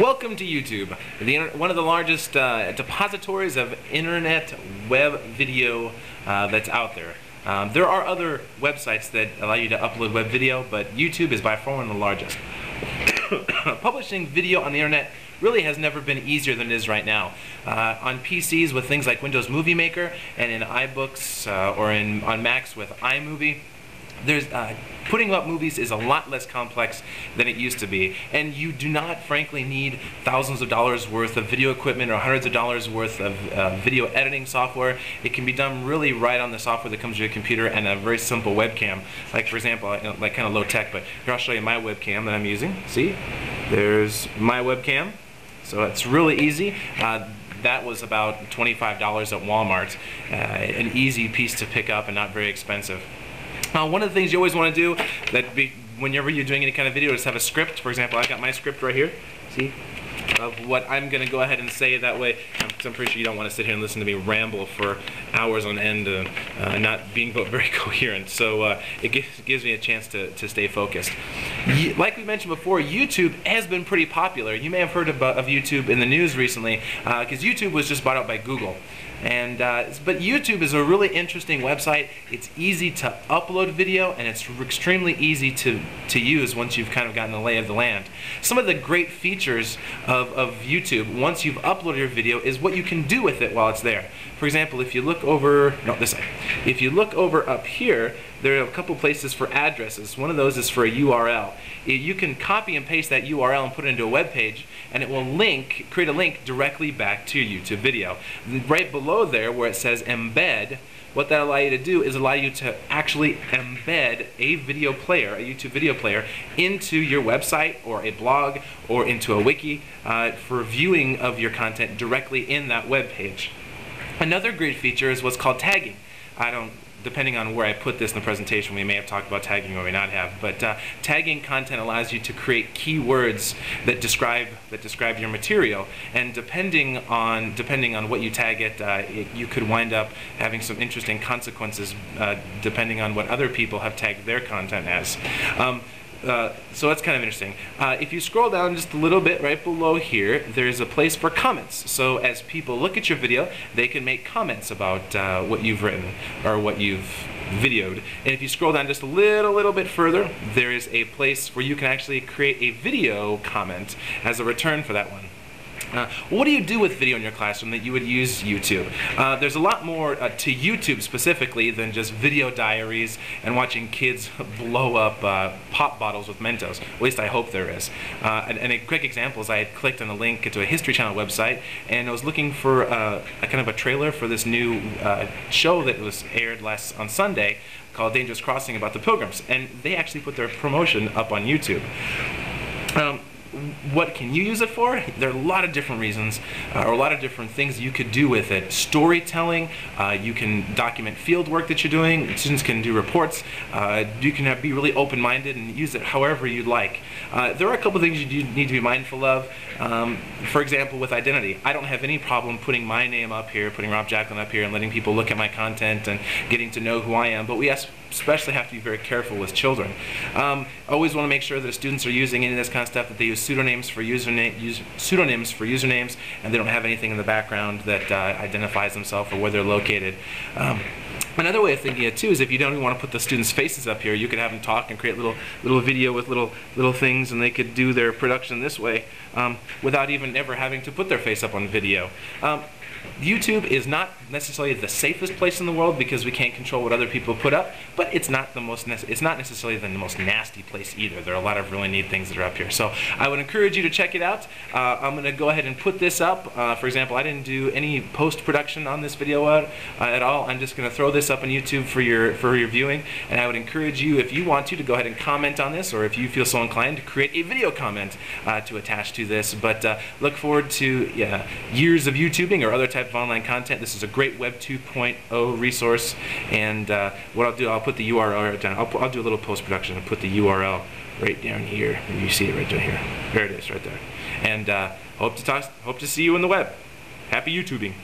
Welcome to YouTube, one of the largest depositories of internet web video that's out there. There are other websites that allow you to upload web video, but YouTube is by far one of the largest. Publishing video on the internet really has never been easier than it is right now. On PCs with things like Windows Movie Maker, and in iBooks or on Macs with iMovie, putting up movies is a lot less complex than it used to be, and you do not frankly need thousands of dollars worth of video equipment or hundreds of dollars worth of video editing software. It can be done really right on the software that comes with your computer and a very simple webcam. Like for example, like kind of low tech, but here I'll show you my webcam that I'm using. See, there's my webcam. So it's really easy. That was about $25 at Walmart. An easy piece to pick up and not very expensive. One of the things you always want to do whenever you're doing any kind of video is have a script. For example, I got my script right here, see, of what I'm going to go ahead and say. That way, because I'm pretty sure you don't want to sit here and listen to me ramble for hours on end not being very coherent. So it gives me a chance to stay focused. Like we mentioned before, YouTube has been pretty popular. You may have heard of YouTube in the news recently, because YouTube was just bought out by Google. But YouTube is a really interesting website. It's easy to upload video, and it's extremely easy to use once you've kind of gotten the lay of the land. Some of the great features of YouTube, once you've uploaded your video, is what you can do with it while it's there. For example, if you look over, this side. If you look over up here, there are a couple places for addresses. One of those is for a URL. You can copy and paste that URL and put it into a web page, and it will create a link directly back to your YouTube video. Right below there, where it says embed, what that allows you to do is allow you to actually embed a video player, a YouTube video player, into your website or a blog or into a wiki for viewing of your content directly in that web page. Another great feature is what's called tagging. Depending on where I put this in the presentation, we may have talked about tagging or we may not have. But tagging content allows you to create keywords that describe your material, and depending on what you tag it, you could wind up having some interesting consequences depending on what other people have tagged their content as. So that's kind of interesting. If you scroll down just a little bit right below here, there's a place for comments. So as people look at your video, they can make comments about what you've written or what you've videoed. And if you scroll down just a little bit further, there is a place where you can actually create a video comment as a return for that one. What do you do with video in your classroom that you would use YouTube? There's a lot more to YouTube specifically than just video diaries and watching kids blow up pop bottles with Mentos. At least I hope there is. And a quick example is I had clicked on a link to a History Channel website, and I was looking for a kind of a trailer for this new show that was aired on Sunday called Dangerous Crossing about the Pilgrims, and they actually put their promotion up on YouTube. What can you use it for? There are a lot of different reasons, or a lot of different things you could do with it. Storytelling, you can document field work that you're doing, students can do reports, you can be really open-minded and use it however you'd like. There are a couple of things you need to be mindful of. For example, with identity, I don't have any problem putting my name up here, putting Rob Jacklin up here and letting people look at my content and getting to know who I am, but we especially have to be very careful with children. Always want to make sure that if students are using any of this kind of stuff, that they use pseudonyms for usernames, and they don't have anything in the background that identifies themselves or where they're located. Another way of thinking it too is if you don't even want to put the students' faces up here, you could have them talk and create little video with little things, and they could do their production this way without even ever having to put their face up on video. YouTube is not necessarily the safest place in the world because we can't control what other people put up, but it's not necessarily the most nasty place either. There are a lot of really neat things that are up here. So I would encourage you to check it out. I'm going to go ahead and put this up. For example, I didn't do any post-production on this video at all. I'm just going to throw this up on YouTube for your viewing, and I would encourage you, if you want to go ahead and comment on this, or if you feel so inclined, to create a video comment to attach to this. But look forward to years of YouTubing or other type of online content. This is a great Web 2.0 resource, and what I'll do, I'll put the URL right down. I'll do a little post-production and put the URL right down here. You see it right down here. There it is, right there. And hope to see you on the web. Happy YouTubing.